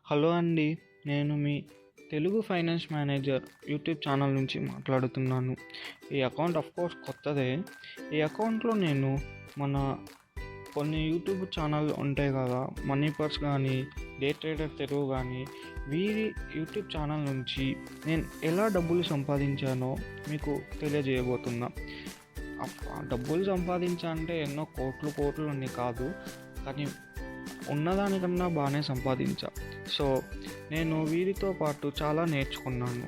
Hello అండి. నేను మీ Telugu finance manager YouTube channel నుంచి మాట్లాడుతున్నాను. ఈ అకౌంట్ ఆఫ్కోర్స్ కొత్తదే. ఈ అకౌంట్లో నేను మన కొన్ని యూట్యూబ్ ఛానల్ ఉంటాయి కదా, మనీ పర్స్ కానీ, డే ట్రేడర్ తెలుగు కానీ, వీరి యూట్యూబ్ ఛానల్ నుంచి నేను ఎలా డబ్బులు సంపాదించానో మీకు తెలియజేయబోతున్నా. డబ్బులు సంపాదించా అంటే ఎన్నో కోట్లు అని కాదు, కానీ ఉన్నదానికన్నా బాగానే సంపాదించా. సో నేను వీరితో పాటు చాలా నేర్చుకున్నాను.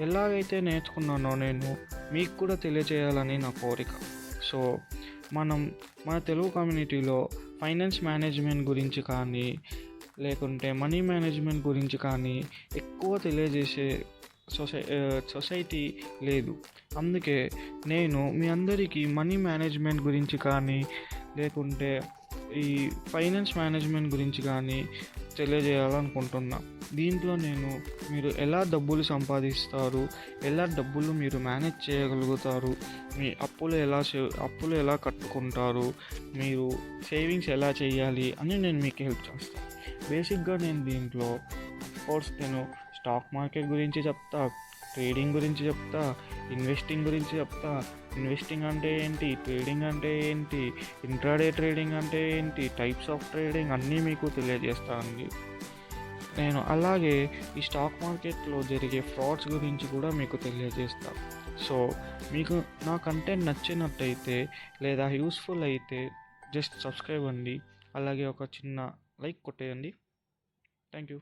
ఎలాగైతే నేర్చుకున్నానో నేను మీకు కూడా తెలియజేయాలని నా కోరిక. సో మన తెలుగు కమ్యూనిటీలో ఫైనాన్స్ మేనేజ్మెంట్ గురించి కానీ, లేకుంటే మనీ మేనేజ్మెంట్ గురించి కానీ ఎక్కువ తెలియజేసే సొసైటీ లేదు. అందుకే నేను మీ అందరికీ మనీ మేనేజ్మెంట్ గురించి కానీ, లేకుంటే ఈ ఫైనాన్స్ మేనేజ్మెంట్ గురించి కానీ తెలియజేయాలనుకుంటున్నా. దీంట్లో మీరు ఎలా డబ్బులు సంపాదిస్తారు, ఎలా డబ్బులు మీరు మేనేజ్ చేయగలుగుతారు, మీ అప్పులు ఎలా కట్టుకుంటారు, మీరు సేవింగ్స్ ఎలా చేయాలి అని నేను మీకు హెల్ప్ చేస్తాను. బేసిక్గా నేను దీంట్లో నేను స్టాక్ మార్కెట్ గురించి చెప్తా, ట్రేడింగ్ గురించి చెప్తా, ఇన్వెస్టింగ్ గురించి చెప్తా. ఇన్వెస్టింగ్ అంటే ఏంటి, ట్రేడింగ్ అంటే ఏంటి, ఇంట్రాడే ట్రేడింగ్ అంటే ఏంటి, టైప్స్ ఆఫ్ ట్రేడింగ్ అన్నీ మీకు తెలియజేస్తానండి. నేను అలాగే ఈ స్టాక్ మార్కెట్లో జరిగే ఫ్రాడ్స్ గురించి కూడా మీకు తెలియజేస్తాను. సో మీకు నా కంటెంట్ నచ్చినట్టయితే లేదా యూస్ఫుల్ అయితే జస్ట్ సబ్స్క్రైబ్ అండి. అలాగే ఒక చిన్న లైక్ కొట్టేయండి. Thank you.